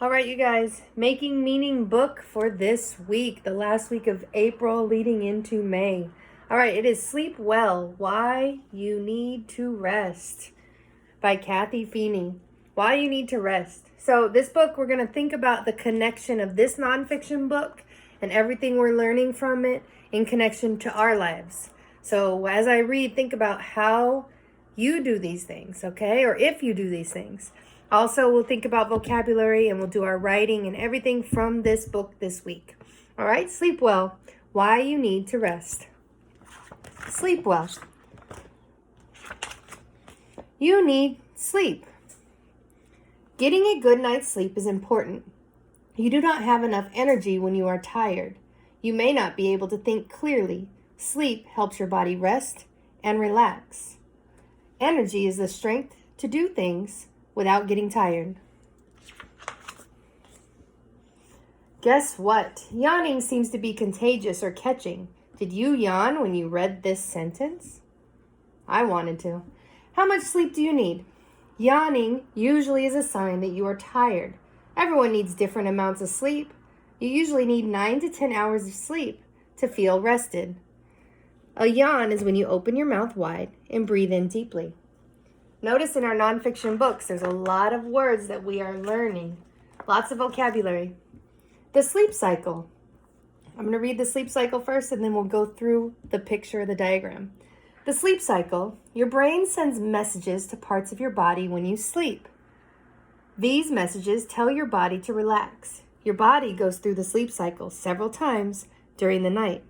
All right, you guys, Making Meaning book for this week, the last week of April leading into May. All right, it is Sleep Well, Why You Need to Rest by Kathy Feeney. Why you need to rest. So this book, we're going to think about the connection of this nonfiction book and everything we're learning from it in connection to our lives. So as I read, think about how you do these things, okay? Or if you do these things. Also, we'll think about vocabulary and we'll do our writing and everything from this book this week. All right, Sleep Well, Why You Need to Rest. Sleep well. You need sleep. Getting a good night's sleep is important. You do not have enough energy when you are tired. You may not be able to think clearly. Sleep helps your body rest and relax. Energy is the strength to do things without getting tired. Guess what? Yawning seems to be contagious or catching. Did you yawn when you read this sentence? I wanted to. How much sleep do you need? Yawning usually is a sign that you are tired. Everyone needs different amounts of sleep. You usually need 9 to 10 hours of sleep to feel rested. A yawn is when you open your mouth wide and breathe in deeply. Notice in our nonfiction books, there's a lot of words that we are learning. Lots of vocabulary. The sleep cycle. I'm going to read the sleep cycle first and then we'll go through the picture, the diagram. The sleep cycle, your brain sends messages to parts of your body when you sleep. These messages tell your body to relax. Your body goes through the sleep cycle several times during the night.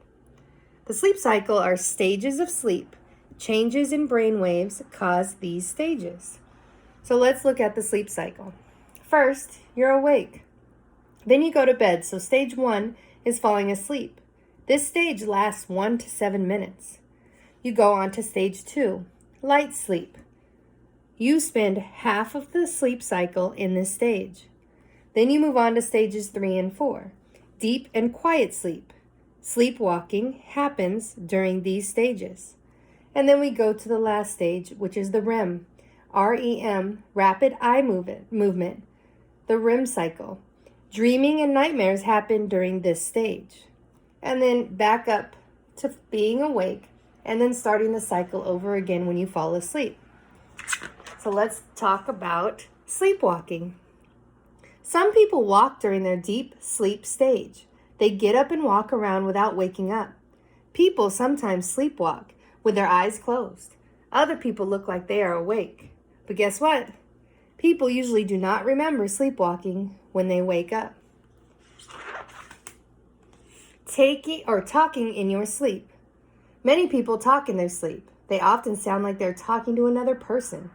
The sleep cycle are stages of sleep. Changes in brain waves cause these stages. So let's look at the sleep cycle. First, you're awake. Then you go to bed. So stage 1 is falling asleep. This stage lasts 1 to 7 minutes. You go on to stage 2, light sleep. You spend half of the sleep cycle in this stage. Then you move on to stages 3 and 4, deep and quiet sleep. Sleepwalking happens during these stages. And then we go to the last stage, which is the REM, R-E-M, rapid eye movement, the REM cycle. Dreaming and nightmares happen during this stage. And then back up to being awake and then starting the cycle over again when you fall asleep. So let's talk about sleepwalking. Some people walk during their deep sleep stage. They get up and walk around without waking up. People sometimes sleepwalk with their eyes closed. Other people look like they are awake. But guess what? People usually do not remember sleepwalking when they wake up. Talking in your sleep. Many people talk in their sleep. They often sound like they're talking to another person.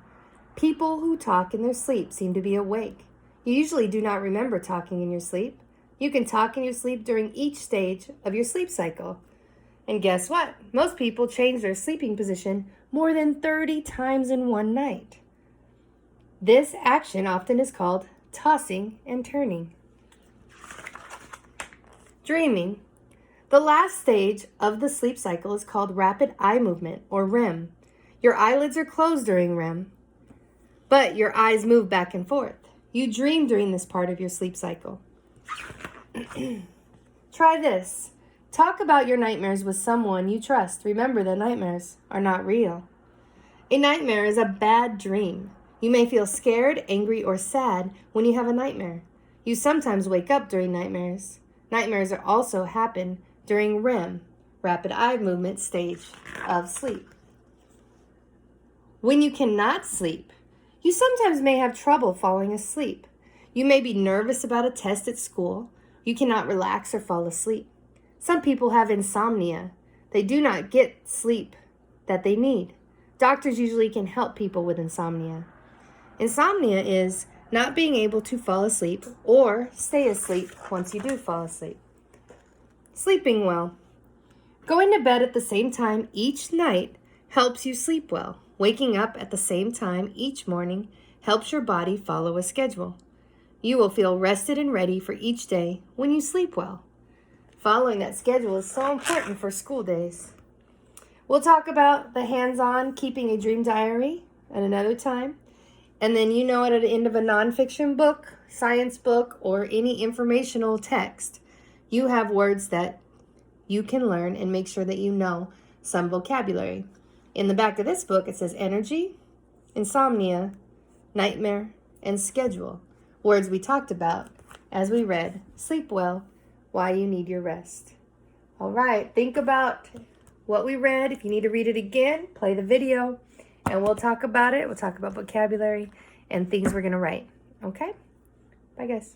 People who talk in their sleep seem to be awake. You usually do not remember talking in your sleep. You can talk in your sleep during each stage of your sleep cycle. And guess what? Most people change their sleeping position more than 30 times in one night. This action often is called tossing and turning. Dreaming. The last stage of the sleep cycle is called rapid eye movement, or REM. Your eyelids are closed during REM, but your eyes move back and forth. You dream during this part of your sleep cycle. Try this. Talk about your nightmares with someone you trust. Remember that nightmares are not real. A nightmare is a bad dream. You may feel scared, angry, or sad when you have a nightmare. You sometimes wake up during nightmares. Nightmares also happen during REM, rapid eye movement stage of sleep. When you cannot sleep, you sometimes may have trouble falling asleep. You may be nervous about a test at school. You cannot relax or fall asleep. Some people have insomnia. They do not get sleep that they need. Doctors usually can help people with insomnia. Insomnia is not being able to fall asleep or stay asleep once you do fall asleep. Sleeping well. Going to bed at the same time each night helps you sleep well. Waking up at the same time each morning helps your body follow a schedule. You will feel rested and ready for each day when you sleep well. Following that schedule is so important for school days. We'll talk about the hands-on keeping a dream diary at another time. And then you know at the end of a nonfiction book, science book, or any informational text, you have words that you can learn and make sure that you know some vocabulary. In the back of this book, it says energy, insomnia, nightmare, and schedule. Words we talked about as we read Sleep Well, Why You Need Your Rest. All right, think about what we read. If you need to read it again, play the video, and we'll talk about it. We'll talk about vocabulary and things we're going to write. Okay? Bye, guys.